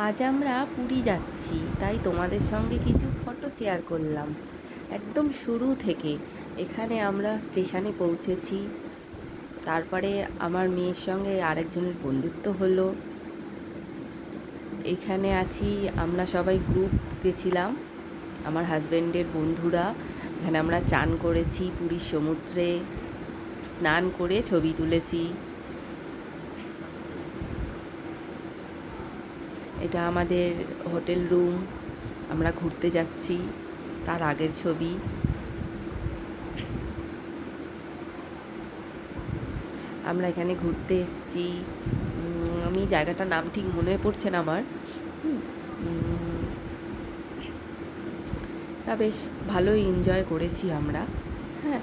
আজ আমরা পুরী যাচ্ছি, তাই তোমাদের সঙ্গে কিছু ফটো শেয়ার করলাম। একদম শুরু থেকে এখানে আমরা স্টেশনে পৌঁছেছি, তারপরে আমার মেয়ের সঙ্গে আরেকজনের বন্ধুত্ব হলো। এখানে আছি, আমরা সবাই গ্রুপ গেছিলাম, আমার হাজব্যান্ডের বন্ধুরা। এখানে আমরা চান করেছি পুরীর সমুদ্রে, স্নান করে ছবি তুলেছি। এটা আমাদের হোটেল রুম, আমরা ঘুরতে যাচ্ছি তার আগের ছবি। আমরা এখানে ঘুরতে এসেছি, আমি জায়গাটার নাম ঠিক মনে পড়ছে না আমার। তা বেশ ভালোই এনজয় করেছি আমরা। হ্যাঁ,